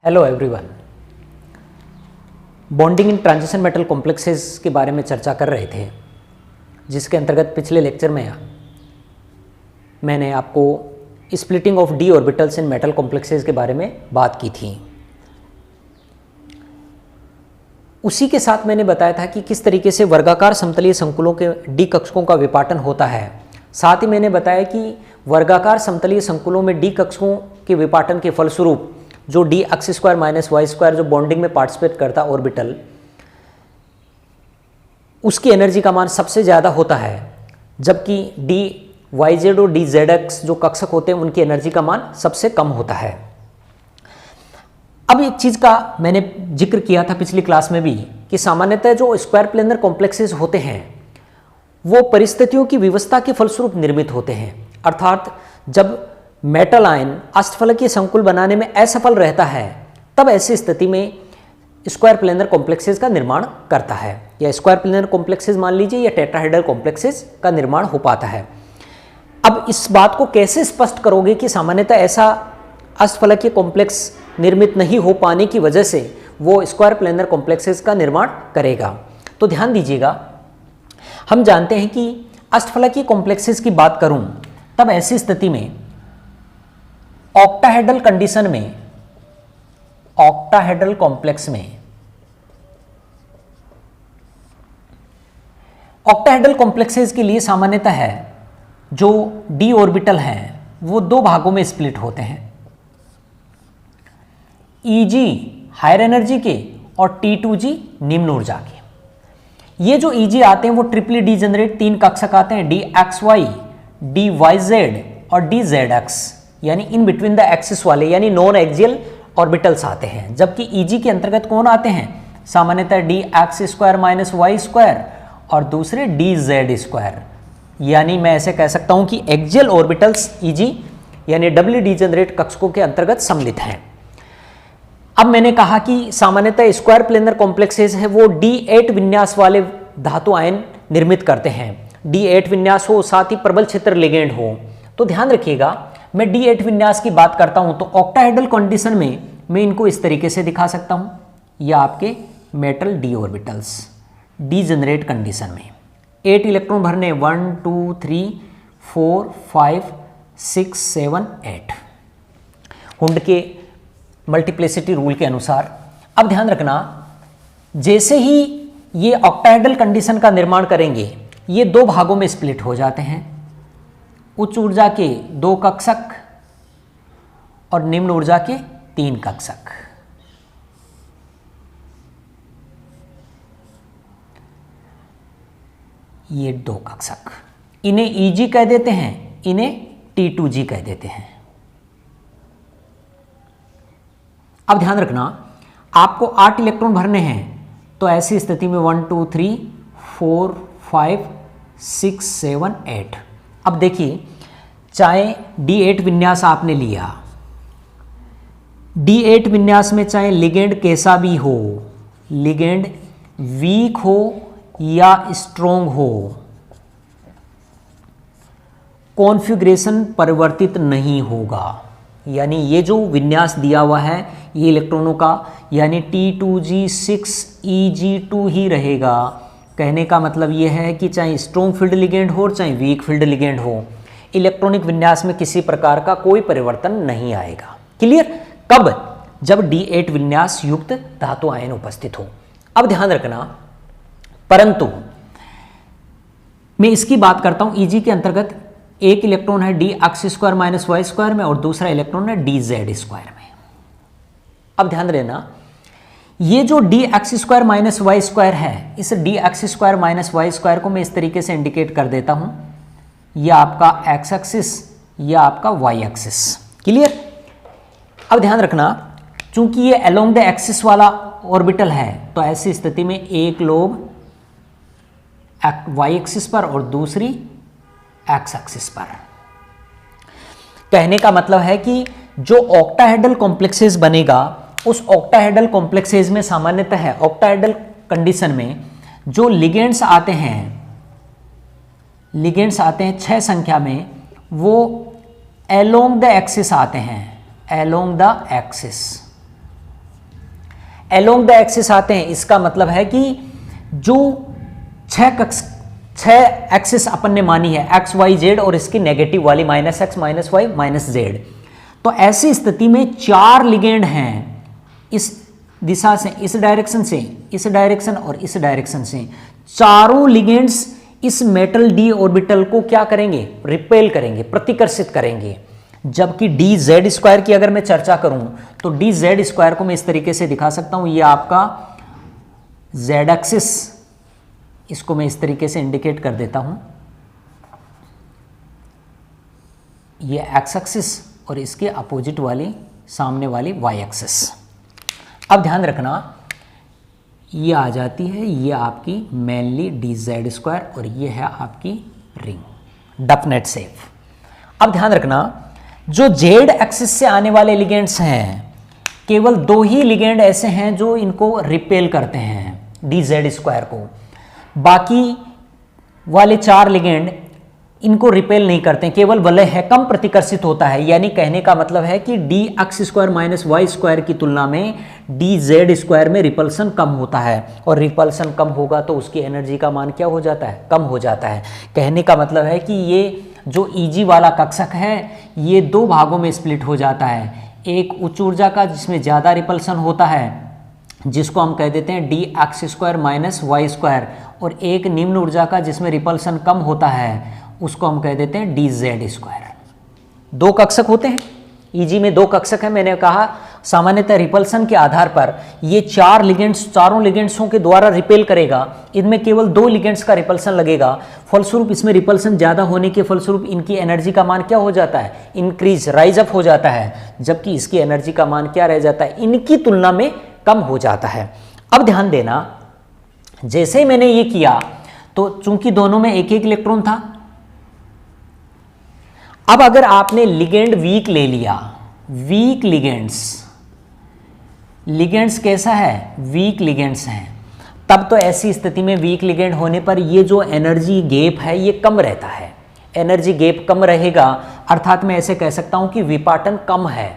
Hello everyone. Bonding in transition metal complexes के बारे में चर्चा कर रहे थे, जिसके अंतर्गत पिछले लेक्चर में मैंने आपको splitting of D orbitals in metal complexes के बारे में बात की थी। उसी के साथ मैंने बताया था कि किस तरीके से वर्गाकार समतलीय संकुलों के डी कक्षकों का विपाटन होता है। साथ ही मैंने बताया कि वर्गाकार समतलीय संकुलों में डी कक्षकों के विपाटन के फलस्वरूप जो D x square minus Y square जो बॉन्डिंग में पार्टिसिपेट करता ऑर्बिटल, उसकी एनर्जी का मान सबसे ज़्यादा होता है, जबकि डी वाई जेड और डी जेड एक्स जो कक्षक होते हैं उनकी एनर्जी का मान सबसे कम होता है। अब एक चीज़ का मैंने जिक्र किया था पिछली क्लास में भी कि सामान्यतः जो स्क्वायर प्लेनर कॉम्प्लेक्सेस होते हैं वो परिस्थितियों की विवस्था के फलस्वरूप निर्मित होते हैं। अर्थात जब मेटल आयन अष्टफलकीय संकुल बनाने में असफल रहता है, तब ऐसी स्थिति में स्क्वायर प्लेनर कॉम्प्लेक्सेस का निर्माण करता है, या स्क्वायर प्लेनर कॉम्प्लेक्सेस मान लीजिए या टेट्राहेड्रल कॉम्प्लेक्सेस का निर्माण हो पाता है। अब इस बात को कैसे स्पष्ट करोगे कि सामान्यतः ऐसा अष्टफलकीय कॉम्प्लेक्स निर्मित नहीं हो पाने की वजह से वो स्क्वायर प्लेनर कॉम्प्लेक्सेस का निर्माण करेगा? तो ध्यान दीजिएगा, हम जानते हैं कि अष्टफलकीय कॉम्प्लेक्सेस की बात करूं तब ऐसी स्थिति में ऑक्टाहेड्रल कंडीशन में, ऑक्टाहेड्रल कॉम्प्लेक्स में, ऑक्टाहेड्रल कॉम्प्लेक्सेस के लिए सामान्यतः है जो डी ऑर्बिटल हैं वो दो भागों में स्प्लिट होते हैं, Eg हायर एनर्जी के और T2G निम्न ऊर्जा के। ये जो Eg आते हैं वो ट्रिपली डीजेनरेट तीन कक्षक आते हैं, DXY, DYZ और DZX, यानी इन बिटवीन द एक्सिस वाले, यानी नॉन एक्सियल ऑर्बिटल्स आते हैं। जबकि Eg के अंतर्गत कौन आते हैं? सामान्यतः DX square minus Y square और दूसरे DZ स्क्वायर, यानी मैं ऐसे कह सकता हूं कि एक्सियल ऑर्बिटल्स Eg यानी डबली डीजेनरेट कक्षकों के अंतर्गत सम्मिलित हैं। अब मैंने कहा कि सामान्यतः स्क्वायर प्लेनर कॉम्प्लेक्सेस है वो D8 विन्यास वाले धातु आयन निर्मित करते हैं। D8 विन्यास हो, साथ ही प्रबल क्षेत्र लिगेंड हो। तो ध्यान रखिएगा, मैं D8 विन्यास की बात करता हूं तो ऑक्टाहेड्रल कंडीशन में मैं इनको इस तरीके से दिखा सकता हूं, या आपके metal D orbitals degenerate condition में 8 इलेक्ट्रॉन भरने, 1 2 3 4 5 6 7 8 हुंड के मल्टीप्लिसिटी रूल के अनुसार। अब ध्यान रखना, जैसे ही ये ऑक्टाहेड्रल कंडीशन का निर्माण करेंगे ये दो भागों में स्प्लिट हो जाते हैं, उच्च ऊर्जा के दो कक्षक और निम्न ऊर्जा के तीन कक्षक। ये दो कक्षक, इन्हें Eg कह देते हैं, इन्हें T2G कह देते हैं। अब ध्यान रखना, आपको 8 इलेक्ट्रॉन भरने हैं, तो ऐसी स्थिति में 1 2 3 4 5 6 7 8। अब देखिए, चाहे D8 विन्यास आपने लिया, D8 विन्यास में चाहे लिगेंड कैसा भी हो, लिगेंड वीक हो या स्ट्रोंग हो, कॉन्फ़िगरेशन परिवर्तित नहीं होगा। यानी ये जो विन्यास दिया हुआ है ये इलेक्ट्रॉनों का, यानी T2G6EG2 ही रहेगा। कहने का मतलब ये है कि चाहे स्ट्रॉन्ग फील्ड लिगेंड हो और चाहे वीक फील्ड लिगेंड हो, इलेक्ट्रॉनिक विन्यास में किसी प्रकार का कोई परिवर्तन नहीं आएगा। क्लियर? कब? जब D8 विन्यास युक्त धातु आयन उपस्थित हो। अब ध्यान रखना, परंतु मैं इसकी बात करता हूं Eg के अंतर्गत एक इलेक्ट्रॉन है DX square minus Y square में और दूसरा इलेक्ट्रॉन है DZ स्क्वायर में। अब ध्यान देना, ये जो DX square minus Y square है, इस DX square minus Y square को मैं इस तरीके से इंडिकेट कर देता हूं, यह आपका एक्स एक्सिस या आपका वाई एक्सिस। क्लियर? अब ध्यान रखना, चूंकि ये अलोंग द एक्सिस वाला ऑर्बिटल है, तो ऐसी स्थिति में एक लोब वाई एक्सिस पर और दूसरी एक्स एक्सिस पर। कहने का मतलब है कि जो ऑक्टाहेड्रल कॉम्प्लेक्सेस बनेगा, उस ऑक्टाहेड्रल कॉम्प्लेक्सेस में सामान्यतः है ऑक्टाहेड्रल कंडीशन में जो लिगेंड्स आते हैं, लिगेंड्स आते हैं 6 संख्या में, वो अलोंग द एक्सिस आते हैं, along the axis. Along the axis आते हैं, इसका मतलब है कि जो छह एक्सिस अपन ने मानी है एक्स वाई जेड और इसकी नेगेटिव वाली minus X minus Y minus Z, तो ऐसी स्थिति में 4 लिगेंड हैं इस दिशा से, इस डायरेक्शन से, इस डायरेक्शन और इस डायरेक्शन से। चारों लिगेंड्स इस मेटल डी ऑर्बिटल को क्या करेंगे, रिपेल करेंगे, प्रतिकर्षित करेंगे। जबकि डी जेड स्क्वायर की अगर मैं चर्चा करूं तो डी जेड स्क्वायर को मैं इस तरीके से दिखा सकता हूं, ये आपका जेड एक्सिस, इसको मैं इस तरीके से इंडिकेट कर देता हूं, ये एक्स एक्सिस और इसके अपोजिट वाली सामने वाली वाई एक्सिस। अब ध्यान रखना ये आ जाती है, ये आपकी मेनली डी जेड स्क्वायर और ये है आपकी रिंग डेफिनेट सेफ। अब ध्यान रखना जो जेड एक्सिस से आने वाले लिगेंड्स हैं, केवल 2 ही लिगेंड ऐसे हैं जो इनको रिपेल करते हैं डी जेड स्क्वायर को, बाकी वाले 4 लिगेंड इनको रिपेल नहीं करते, केवल वलय है कम प्रतिकर्षित होता है। यानी कहने का मतलब है कि D x square minus Y square की तुलना में डी जेड स्क्वायर में रिपल्सन कम होता है, और रिपल्सन कम होगा तो उसकी एनर्जी का मान क्या हो जाता है, कम हो जाता है। कहने का मतलब है कि ये जो ईजी वाला कक्षक है ये 2 भागों में स्प्लिट हो जाता है, एक उच्च ऊर्जा का जिसमें ज़्यादा रिपल्सन होता है जिसको हम कह देते हैं D x square minus Y square, और एक निम्न ऊर्जा का जिसमें रिपल्सन कम होता है उसको हम कह देते हैं डी जेड स्क्वायर। 2 कक्षक होते हैं, ईजी में 2 कक्षक है। मैंने कहा सामान्यतः रिपल्सन के आधार पर ये 4 लिगेंड्स चारों लिगेंड्सों के द्वारा रिपेल करेगा, इनमें केवल 2 लिगेंड्स का रिपल्सन लगेगा, फलस्वरूप इसमें रिपल्सन ज़्यादा होने के फलस्वरूप इनकी एनर्जी का मान क्या हो जाता है, इंक्रीज राइज अप हो जाता है, जबकि इसकी एनर्जी का मान क्या रह जाता है, इनकी तुलना में कम हो जाता है। अब ध्यान देना जैसे ही मैंने ये किया तो चूंकि दोनों में एक एक इलेक्ट्रॉन था, अब अगर आपने लिगेंड वीक ले लिया, वीक लिगेंड्स कैसा है, वीक लिगेंड्स हैं, तब तो ऐसी स्थिति में वीक लिगेंड होने पर ये जो एनर्जी गैप है ये कम रहता है, एनर्जी गैप कम रहेगा, अर्थात मैं ऐसे कह सकता हूं कि विपाटन कम है।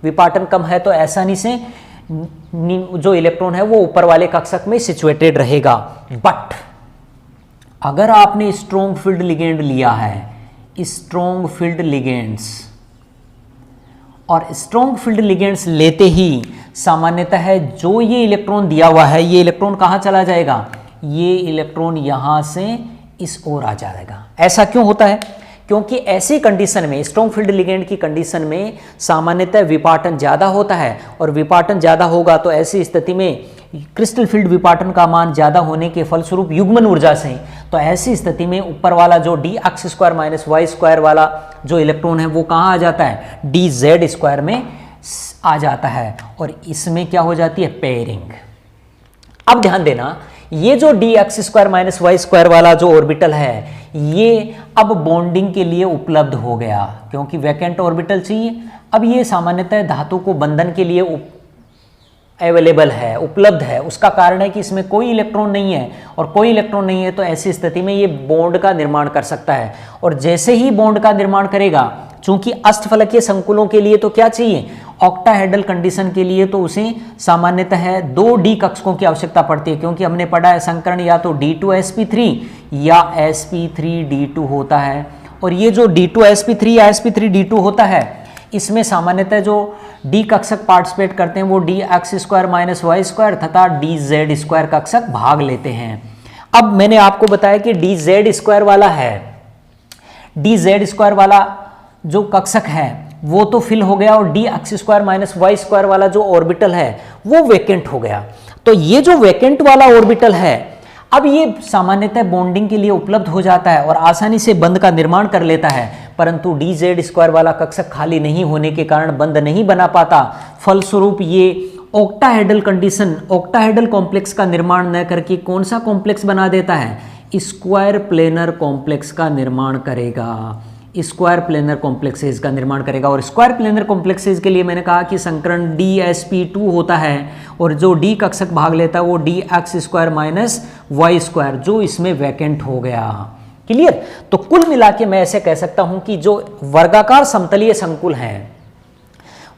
विपाटन कम है तो आसानी से जो इलेक्ट्रॉन है वो ऊपर वाले कक्षक में सिचुएटेड रहेगा। बट अगर आपने स्ट्रॉन्ग फील्ड लिगेंड लिया है, स्ट्रॉन्ग फील्ड लिगेंड्स, और स्ट्रॉन्ग फील्ड लिगेंड्स लेते ही सामान्यतः है जो ये इलेक्ट्रॉन दिया हुआ है, ये इलेक्ट्रॉन कहाँ चला जाएगा, ये इलेक्ट्रॉन यहाँ से इस ओर आ जाएगा। ऐसा क्यों होता है, क्योंकि ऐसी कंडीशन में, स्ट्रॉन्ग फील्ड लिगेंड की कंडीशन में सामान्यतः विपाटन ज़्यादा होता है, और विपाटन ज़्यादा होगा तो ऐसी स्थिति में क्रिस्टल फील्ड विपाटन का मान ज़्यादा होने के फलस्वरूप युग्मन ऊर्जा से, तो ऐसी स्थिति में ऊपर वाला जो D x square minus Y square वाला जो इलेक्ट्रॉन है वो कहाँ आ जाता है, डी जेड स्क्वायर में आ जाता है, और इसमें क्या हो जाती है, पेयरिंग। अब ध्यान देना ये जो D x square minus Y square वाला जो ऑर्बिटल है ये अब बॉन्डिंग के लिए उपलब्ध हो गया, क्योंकि वैकेंट ऑर्बिटल चाहिए। अब ये सामान्यतः धातु को बंधन के लिए अवेलेबल है, उपलब्ध है। उसका कारण है कि इसमें कोई इलेक्ट्रॉन नहीं है, और कोई इलेक्ट्रॉन नहीं है तो ऐसी स्थिति में ये बॉन्ड का निर्माण कर सकता है, और जैसे ही बॉन्ड का निर्माण करेगा, चूंकि अष्टफलकीय संकुलों के लिए तो क्या चाहिए, ऑक्टाहेड्रल कंडीशन के लिए तो उसे सामान्यतः 2 डी कक्षकों की आवश्यकता पड़ती है, क्योंकि हमने पढ़ा है संकरण या तो D2sp3 या sp3d2 होता है, और ये जो D2sp3 या sp3d2 होता है इसमें सामान्यतः जो डी कक्षक पार्टिसिपेट करते हैं वो D x square minus Y square तथा डी जेड स्क्वायर कक्षक भाग लेते हैं। अब मैंने आपको बताया कि डी जेड स्क्वायर वाला है, डी जेड स्क्वायर वाला जो कक्षक है वो तो फिल हो गया, और D x square minus Y square वाला जो ऑर्बिटल है वो वैकेंट हो गया। तो ये जो वैकेंट वाला ऑर्बिटल है अब ये सामान्यतः बॉन्डिंग के लिए उपलब्ध हो जाता है और आसानी से बंध का निर्माण कर लेता है, परंतु डी जेड स्क्वायर वाला कक्षक खाली नहीं होने के कारण बंध नहीं बना पाता। फलस्वरूप ये ऑक्टाहेड्रल कंडीशन, ऑक्टाहेड्रल कॉम्प्लेक्स का निर्माण न करके कौन सा कॉम्प्लेक्स बना देता है, स्क्वायर प्लेनर कॉम्प्लेक्स का निर्माण करेगा, स्क्वायर प्लेनर कॉम्प्लेक्सेस का निर्माण करेगा। और स्क्वायर प्लेनर कॉम्प्लेक्सेस के लिए मैंने कहा कि संकरण DsP2 होता है, और जो डी कक्षक भाग लेता है वो D x square minus Y square, जो इसमें वैकेंट हो गया। क्लियर। तो कुल मिला के मैं ऐसे कह सकता हूं कि जो वर्गाकार समतलीय संकुल हैं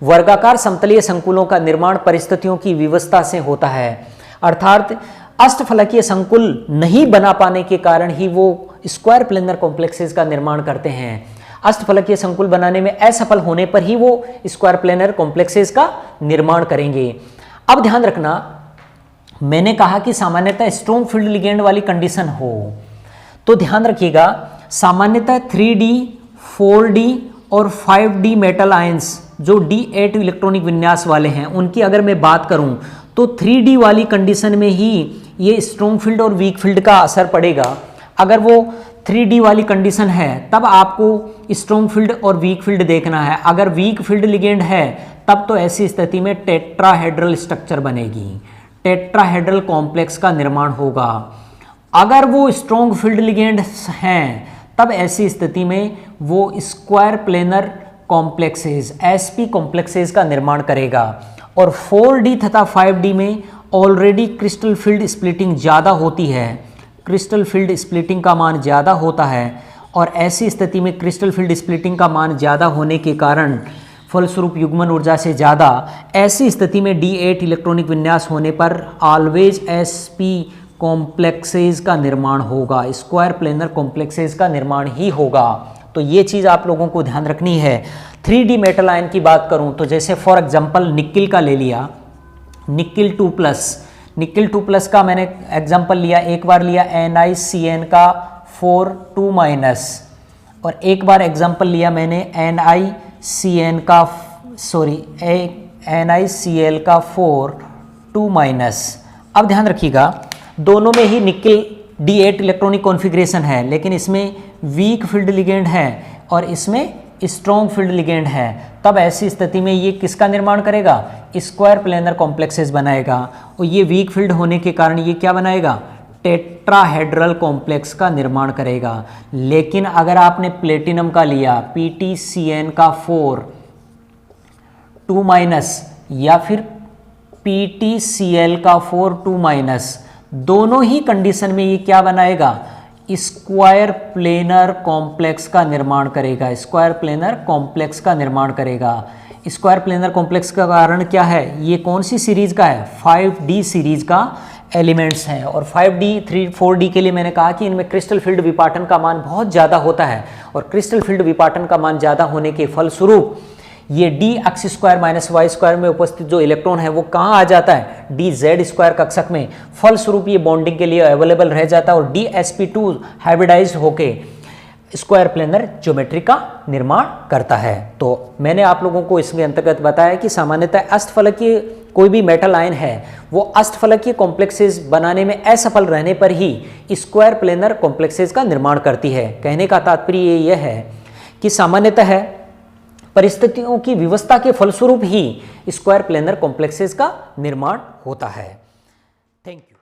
वर्गाकार समतलीय संकुलों का निर्माण परिस्थितियों की विवस्था से होता है, अर्थात अष्टफलकीय संकुल नहीं बना पाने के कारण ही वो स्क्वायर प्लेनर कॉम्प्लेक्सेस का निर्माण करते हैं। अष्टफलकीय संकुल बनाने में असफल होने पर ही वो स्क्वायर प्लेनर कॉम्प्लेक्सेस का निर्माण करेंगे। अब ध्यान रखना, मैंने कहा कि सामान्यतः स्ट्रॉन्ग फील्ड लिगेंड वाली कंडीशन हो, तो ध्यान रखिएगा सामान्यतः 3D, 4D और 5D मेटल आयंस जो D8 इलेक्ट्रॉनिक विन्यास वाले हैं, उनकी अगर मैं बात करूं तो 3D वाली कंडीशन में ही ये स्ट्रॉन्ग फील्ड और वीक फील्ड का असर पड़ेगा। अगर वो 3D वाली कंडीशन है तब आपको स्ट्रॉन्ग फील्ड और वीक फील्ड देखना है। अगर वीक फील्ड लिगेंड है तब तो ऐसी स्थिति में टेट्राहेड्रल स्ट्रक्चर बनेगी, टेट्राहेड्रल कॉम्प्लेक्स का निर्माण होगा। अगर वो स्ट्रॉन्ग फील्ड लिगेंड हैं तब ऐसी स्थिति में वो square planar complexes, SP complexes का निर्माण करेगा। और 4D तथा 5D में ऑलरेडी क्रिस्टल फील्ड स्प्लिटिंग ज़्यादा होती है, क्रिस्टल फील्ड स्प्लिटिंग का मान ज़्यादा होता है, और ऐसी स्थिति में क्रिस्टल फील्ड स्प्लिटिंग का मान ज़्यादा होने के कारण फलस्वरूप युग्मन ऊर्जा से ज़्यादा, ऐसी स्थिति में D8 इलेक्ट्रॉनिक विन्यास होने पर ऑलवेज एसपी कॉम्प्लेक्सेस का निर्माण होगा, स्क्वायर प्लेनर कॉम्प्लेक्सेस का निर्माण ही होगा। तो ये चीज़ आप लोगों को ध्यान रखनी है। 3D मेटल आयन की बात करूं तो जैसे फॉर एग्जांपल निकिल का ले लिया, निकिल 2+, निकिल 2+ का मैंने एग्जांपल लिया, एक बार लिया NiCN का 4 2-, और एक बार एग्जांपल लिया मैंने NiCN का NiCl का 4 2-। अब ध्यान रखिएगा दोनों में ही निकिल D8 इलेक्ट्रॉनिक कॉन्फ़िगरेशन है, लेकिन इसमें वीक फील्ड लिगेंड है और इसमें स्ट्रॉन्ग फील्ड लिगेंड है। तब ऐसी स्थिति में ये किसका निर्माण करेगा? स्क्वायर प्लेनर कॉम्प्लेक्सेस बनाएगा, और ये वीक फील्ड होने के कारण ये क्या बनाएगा? टेट्राहेड्रल कॉम्प्लेक्स का निर्माण करेगा। लेकिन अगर आपने प्लेटिनम का लिया PtCN का 4 2- या फिर PtCl का 4 2-, दोनों ही कंडीशन में ये क्या बनाएगा? स्क्वायर प्लेनर कॉम्प्लेक्स का निर्माण करेगा, स्क्वायर प्लेनर कॉम्प्लेक्स का निर्माण करेगा। स्क्वायर प्लेनर कॉम्प्लेक्स का कारण क्या है? ये कौन सी सीरीज का है? 5D सीरीज का एलिमेंट्स हैं। और 5D 4D के लिए मैंने कहा कि इनमें क्रिस्टल फील्ड विपाटन का मान बहुत ज़्यादा होता है, और क्रिस्टल फील्ड विपाटन का मान ज़्यादा होने के फलस्वरूप ये D(x²-y² में उपस्थित जो इलेक्ट्रॉन है वो कहाँ आ जाता है? DZ² कक्षक में। फलस्वरूप ये बॉन्डिंग के लिए अवेलेबल रह जाता है और DsP2 हाइब्रिडाइज होके स्क्वायर प्लेनर ज्योमेट्री का निर्माण करता है। तो मैंने आप लोगों को इसके अंतर्गत बताया कि सामान्यतः अष्टफलकीय कोई भी मेटल आयन है वो अष्टफलकीय कॉम्प्लेक्सेस बनाने में असफल रहने पर ही स्क्वायर प्लेनर कॉम्प्लेक्सेस का निर्माण करती है। कहने का तात्पर्य यह है कि सामान्यतः परिस्थितियों की व्यवस्था के फलस्वरूप ही स्क्वायर प्लेनर कॉम्प्लेक्सेस का निर्माण होता है। Thank you.